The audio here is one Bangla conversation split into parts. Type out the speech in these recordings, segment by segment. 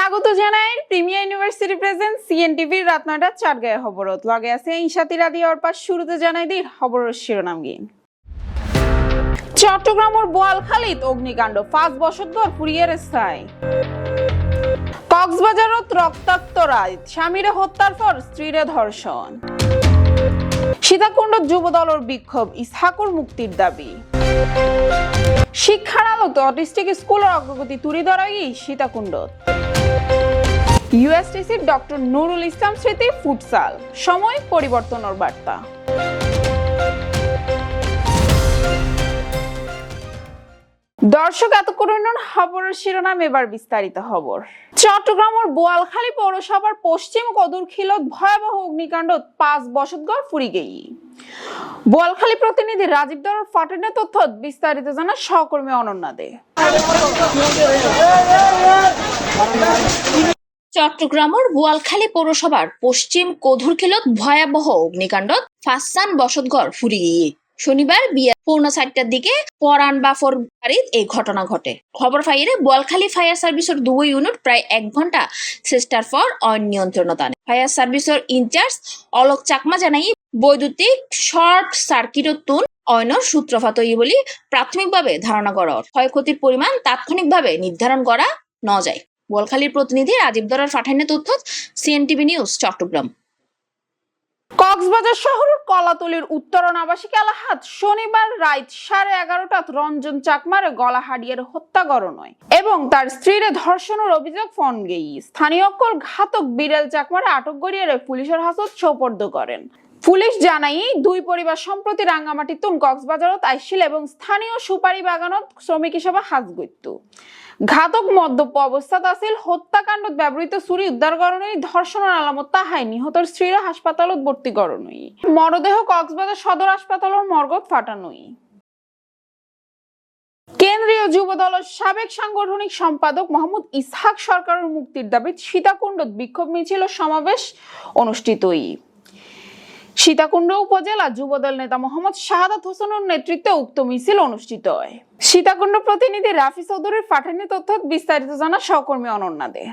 স্বাগত জানাই প্রিমিয়ার ইউনিভার্সিটি প্রেজেন্ট সিএনটিভির রাত ৯টার চাটগাঁয়ে খবরত লগে আছে ইনশাতি রাদি অর্পার শুরুতে জানাই দিই খবরের শিরোনামগিন। চট্টগ্রামের বোয়ালখালীত অগ্নিকাণ্ড ৫ বছর ধর পুড়িয়ে স্থায়। কক্সবাজারত রক্তাক্ত রাত স্বামীরে হত্যার পর স্ত্রীরে ধর্ষণ। সীতাকুণ্ড যুবদলের বিক্ষোভ ইসহাকুর মুক্তির দাবি। শিক্ষার আলোতে অটিস্টিক স্কুলের অগ্রগতি তুলে ধরাই সীতাকুণ্ডত। ইউএসটিসির ডক্টর নুরুল ইসলাম স্মৃতি ফুটসাল সময় পরিবর্তনের বার্তা। দর্শক এতক্ষণ খবরের শিরোনাম, এবার বিস্তারিত খবর। চট্টগ্রামের বোয়ালখালী পৌরসভার পশ্চিম কদুরখিলত ভয়াবহ অগ্নিকাণ্ড ৫ বছর গড় ফুরি গেই। বোয়ালখালী প্রতিনিধি রাজীব দরের ফাটেনের তথ্য বিস্তারিত জানা সহকর্মী অনন্যা দে। চট্টগ্রামের বোয়ালখালী পৌরসভার পশ্চিম কদুরখিলত ভয়াবহ অগ্নিকাণ্ড ৫ বছর গড় ফুরি গিয়ে শনিবার বিয়া ৪:৪টার দিকে পরান বাফর বাড়িত এই ঘটনা ঘটে। খবর পাইয়ে বোয়ালখালী ফায়ার সার্ভিসের ২ ইউনিট প্রায় ১ ঘন্টা চেষ্টার পর অনিয়ন্ত্রণত আনে। ফায়ার সার্ভিসের ইনচার্জ অলোক চাকমা জানাই বৈদ্যুতিক শর্ট সার্কিটতুন অয়নর সূত্রপাত বলে প্রাথমিকভাবে ধারণা করা। ক্ষয়ক্ষতির পরিমাণ তাৎক্ষণিকভাবে নির্ধারণ করা ন যায়। বোয়ালখালীর প্রতিনিধি রাজীব দরার পাঠানো তথ্য সিএনটিভি নিউজ চট্টগ্রাম। কক্সবাজার শহরের কলাতলির উত্তরণ আবাসিক এলাকাত শনিবার রাত 11:30টাত রঞ্জন চাকমার গলা হাডিয়ে হত্যা করণ হয় এবং তার স্ত্রীর ধর্ষণের অভিযোগ ফোন গেই স্থানীয় ঘাতক বিরেল চাকমারে আটক করিয়ে পুলিশের হাজত সোপর্দ করেন। পুলিশ জানাই দুই পরিবার সম্প্রতি রাঙ্গামাটি তুন কক্সবাজারত আইছিল এবং স্থানীয় সুপারি বাগানত শ্রমিক হিসেবে হাজ গইত। ঘাতক মদ্যপ অবস্থাত আছিল। হত্যাকাণ্ডত ব্যবহৃত ছুরি উদ্ধার করণই ধর্ষণের আলামত তাহাই নিহতর স্ত্রীর হাসপাতালত ভর্তি করণই মরদেহ কক্সবাজার সদর হাসপাতালের মর্গত ফাটানোই। কেন্দ্রীয় যুব দলের সাবেক সাংগঠনিক সম্পাদক মোহাম্মদ ইসহাক সরকারের মুক্তির দাবিত সীতাকুণ্ডত বিক্ষোভ মিছিল সমাবেশ অনুষ্ঠিতই। সীতাকুণ্ড উপজেলা যুবদল নেতা মোহাম্মদ শাহাদাত হোসেনের নেতৃত্বে উক্ত মিছিল অনুষ্ঠিত হয়। সীতাকুণ্ড প্রতিনিধি রাফি চৌধুরীর পাঠানো তথ্য বিস্তারিত জানা সহকর্মী অনন্যা দে।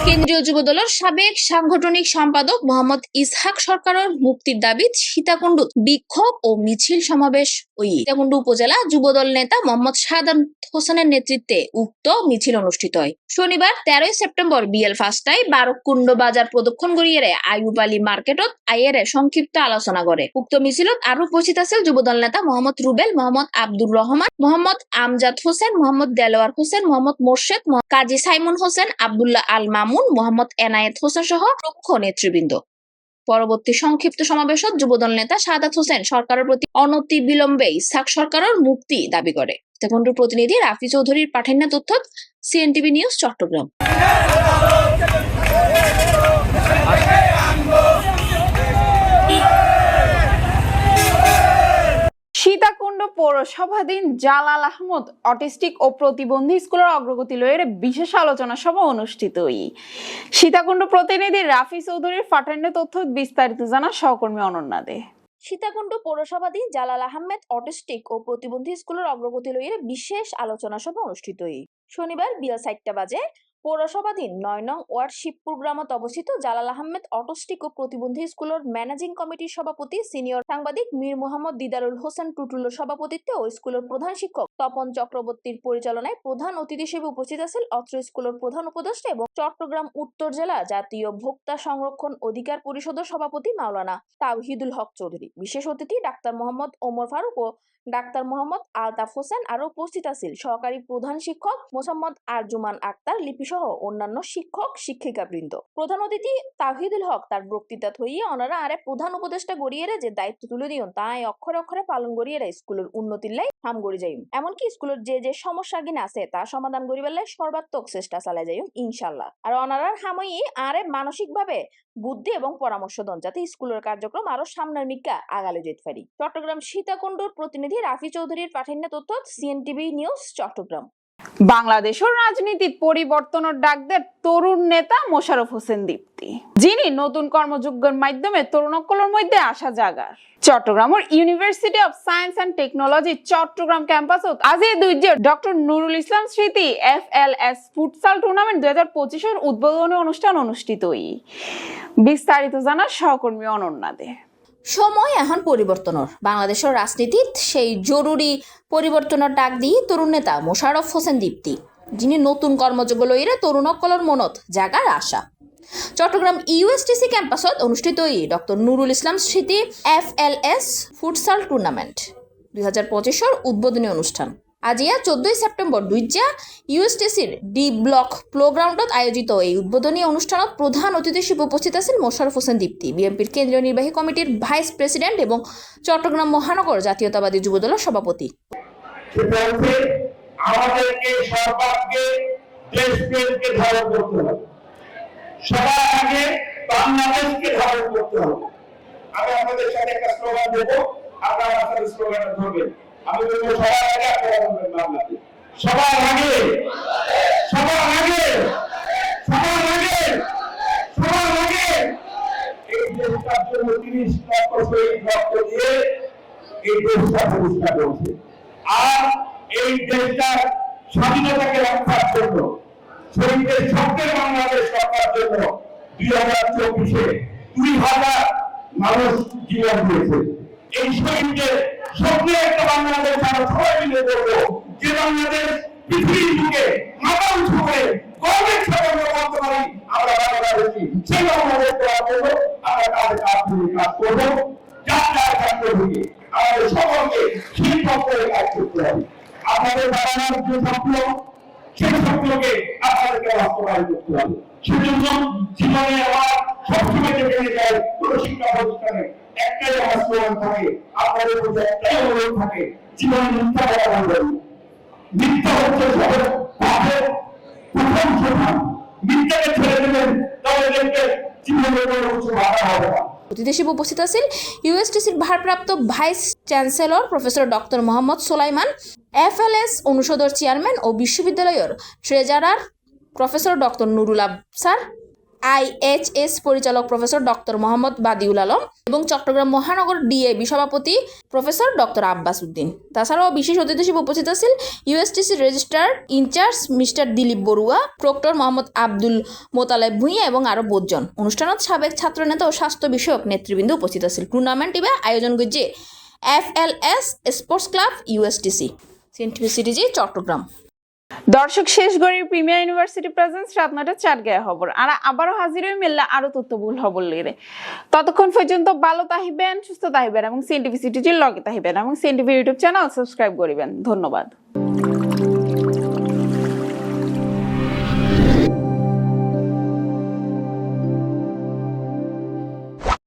কেন্দ্রীয় যুবদলের সাবেক সাংগঠনিক সম্পাদক মোহাম্মদ ইসহাক সরকারের মুক্তির দাবিত সীতাকুণ্ড বিক্ষোভ ও মিছিল সমাবেশ ওই সীতাকুণ্ড উপজেলা যুবদল নেতা মোহাম্মদ শাহাদাত হোসেনের নেতৃত্বে উক্ত মিছিল অনুষ্ঠিত হয়। শনিবার ১৩ সেপ্টেম্বর বিএল ৫টায় বারকুণ্ড বাজার প্রদক্ষিণ করিয়ে আইয়ুব আলী মার্কেটত আইয়ের সংক্ষিপ্ত আলোচনা করে। উক্ত মিছিলত আরো উপস্থিত আছে যুবদল নেতা মোহাম্মদ রুবেল, মোহাম্মদ আব্দুর রহমান, মোহাম্মদ আমজাদ হোসেন, মোহাম্মদ দেলোয়ার হোসেন, মোহাম্মদ মোর্শেদ, কাজী সাইমন হোসেন, আব্দুল্লাহ আল মামুন, মোহাম্মদ এনায়েত হোসেন সহ প্রমুখ নেতৃবৃন্দ। পরবর্তী সংক্ষিপ্ত সমাবেশত যুবদল নেতা শাহাদাত হোসেন সরকারের প্রতি অনতি বিলম্বে ইসহাক সরকারের মুক্তি দাবি করে। সীতাকুণ্ড প্রতিনিধি রাফি চৌধুরীর পাঠানো তথ্য সিএনটিভি নিউজ চট্টগ্রাম। সীতাকুণ্ড পৌরসভাধীন জালাল আহমদ অটিস্টিক ও প্রতিবন্ধী স্কুলের অগ্রগতি লইয়ে বিশেষ আলোচনা সভা অনুষ্ঠিত হই। সীতাকুণ্ড প্রতিনিধি রাফি চৌধুরীর পাঠানো তথ্য বিস্তারিত জানা সহকর্মী অনন্যা দে। সীতাকুণ্ড পৌরসভাধীন জালাল আহমেদ অটিস্টিক ও প্রতিবন্ধী স্কুলের অগ্রগতি লইয়ে বিশেষ আলোচনা সভা অনুষ্ঠিত হই। শনিবার বিকেল ৪টা বাজে পৌরসভাধীন ৯ নং ওয়ার্ড শিবপুর গ্রামত অবস্থিত জালাল আহমেদ অটিস্টিক ও প্রতিবন্ধী স্কুলের ম্যানেজিং কমিটির সভাপতি সিনিয়র সাংবাদিক মীর মোহাম্মদ দিদারুল হোসেন টুটুলের সভাপতিত্বে ও স্কুলের প্রধান শিক্ষক তপন চক্রবর্তীর পরিচালনায় প্রধান অতিথি হিসেবে উপস্থিত আছেন অত্র স্কুলের প্রধান উপদেষ্টা এবং চট্টগ্রাম উত্তর জেলা জাতীয় ভোক্তা সংরক্ষণ অধিকার পরিষদের সভাপতি মাওলানা তাওহিদুল হক চৌধুরী। বিশেষ অতিথি ডাক্তার মোহাম্মদ ওমর ফারুক ও ডাক্তার মোহাম্মদ আলতাফ হোসেন। আরো উপস্থিত আছেন সহকারী প্রধান শিক্ষক মোসাম্মদ আরজুমান আক্তার লিপি সহ অন্যান্য শিক্ষক শিক্ষিকা বৃন্দ। প্রধান অতিথি তাওহিদুল হক তার বক্তৃতা থইয়ে ওনারা আরে প্রধান উপদেষ্টা গড়িয়ে যে দায়িত্ব তুলে দিন তাই অক্ষরে অক্ষরে পালন করিয়ে স্কুলের উন্নতির লাই হাম গড়ি যাই। এমনকি স্কুলের যে সমস্যা গিন আছে তা সমাধান করিবার লাই সর্বাত্মক চেষ্টা চালাই যাই ইনশাল্লাহ। আর ওনারার হামই আরে মানসিক ভাবে বুদ্ধি এবং পরামর্শ দেন যাতে স্কুলের কার্যক্রম আরো সামনের মিকা আগালে যেতে পারি। চট্টগ্রাম সীতাকুণ্ডর প্রতিনিধি রাফি চৌধুরীর পাঠানো তথ্য সিএনটিভি নিউজ চট্টগ্রাম। বাংলাদেশের রাজনীতিত পরিবর্তনের ডাক দেন তরুণ নেতা মোশাররফ হোসেন দীপ্তি, যিনি নতুন কর্মযোগ্যের মাধ্যমে তরুণকলের মধ্যে আসা জাগার। চট্টগ্রামের university of science and technology Chittagong ক্যাম্পাসত আজ এই দুইজে ডক্টর নুরুল ইসলাম স্মৃতি FLS ফুটসাল টুর্নামেন্ট 2025 উদ্বোধনী অনুষ্ঠান অনুষ্ঠিত হই। বিস্তারিত জানার সহকর্মী অনন্যা দে। সময় এখন পরিবর্তনের, বাংলাদেশের রাজনীতিত সেই জরুরি পরিবর্তনের ডাক দিয়ে তরুণ নেতা মোশাররফ হোসেন দীপ্তি, যিনি নতুন কর্মযোগ্য লইরে তরুণকলের মনত জাগার আশা। চট্টগ্রাম USTC ক্যাম্পাসত অনুষ্ঠিত ডক্টর নুরুল ইসলাম স্মৃতি FLS ফুটসাল টুর্নামেন্ট 2025 উদ্বোধনী অনুষ্ঠান আজিয়া 14 সেপ্টেম্বর দুইজা USTCর ডি ব্লক প্লেগ্রাউন্ডত আয়োজিত এই উদ্বোধনী অনুষ্ঠানত প্রধান অতিথি হিসেবে উপস্থিত আছেন মোশাররফ হোসেন দীপ্তি, বিএনপির কেন্দ্রীয় নির্বাহী কমিটির ভাইস প্রেসিডেন্ট এবং চট্টগ্রাম মহানগর জাতীয়তাবাদী যুবদলের সভাপতি। আমাদেরকে সরকারকে দেশপ্রেমকে ধারণ করতে হবে, সবার আগে বাংলাদেশকে ধারণ করতে হবে। আমি আপনাদের সাথে একটা স্লোগান দেবো, আপনারা আমার সাথে স্লোগানটা ধরবেন। আমি বলবো সবার আগে, আপনারা বলবেন বাংলাদেশ। সবার আগে, সবার আগে, সবার আগে, সবার আগে। এই দেশটার জন্য 30 লক্ষ শহীদ রক্ত দিয়ে এই দেশটা প্রতিষ্ঠা করেছে। আর এই দেশটার স্বাধীনতাকে রক্ষার জন্য শহীদদের স্বপ্নের বাংলাদেশ রক্ষার জন্য 2024-এ 2000 মানুষ জীবন দিয়েছে। এই শহীদদের স্বপ্নের একটা বাংলাদেশ আমরা সবাই মিলে করবো, যে বাংলাদেশ পৃথিবীর বুকে মাথা উঁচু করে গর্বের সাথে আমরা বলতে পারি আমরা বাংলাদেশি। সেই বাংলাদেশ করার জন্য আমরা কাজে কাজ করবো, যাত্রায় কাজ করবো। আমাদের সকলকে সেই পক্ষে কাজ করতে হবে। আপনাদের বানানোর যে স্বপ্ন, সেই স্বপ্নকে আপনাদেরকে বাস্তবায়ন করতে হবে। সেজন্য জীবনে আমার সবসময় যেখানে যায় কোনো শিক্ষা প্রতিষ্ঠানে একটাই আমার স্লোগান থাকে, আপনাদের মধ্যে একটাই অনুরোধ থাকে, জীবনে মিথ্যা বলা বলবেন। মিথ্যা হচ্ছে সবের পাপের প্রথম সোপান। মিথ্যাকে ছেড়ে দেবেন, তাহলে দেখবেন জীবনের কোনো কিছু বাধা হবে না। অতিথি হিসেবে উপস্থিত আছেন USTCর ভারপ্রাপ্ত vice chancellor professor doctor Mohammad Solaiman, FLS অনুষদের চেয়ারম্যান ও বিশ্ববিদ্যালয়ের treasurer professor doctor Nurul Absar, IHS পরিচালক প্রফেসর ডক্টর মোহাম্মদ বাদিউল আলম এবং চট্টগ্রাম মহানগর DAB সভাপতি প্রফেসর ডক্টর আব্বাস উদ্দিন। তাছাড়াও বিশেষ অতিথি হিসেবে উপস্থিত আছেন USTCর registrar in charge mister Dilip Barua, proctor Mohammad Abdul Motaleb Bhuiyan এবং আরো 5 জন। অনুষ্ঠানত সাবেক ছাত্রনেতা ও স্বাস্থ্য বিষয়ক নেতৃবৃন্দ উপস্থিত আছেন। টুর্নামেন্ট ইবে আয়োজন করছে FLS sports club USTC CTG Chittagong. দর্শক, শেষ গড়ির প্রিমিয়ার ইউনিভার্সিটি প্রেজেন্স রাত 9টা 4 গায়ে খবর আর আবারও হাজির হয়ে মিললে আরো তথ্যবহুল খবর লইরে। ততক্ষণ পর্যন্ত ভালো তাহিবেন, সুস্থ তাহিবেন এবং সিএনটিভি সিটিজির লগে তাহিবেন এবং সিএনটিভি ইউটিউব চ্যানেল সাবস্ক্রাইব করিবেন। ধন্যবাদ।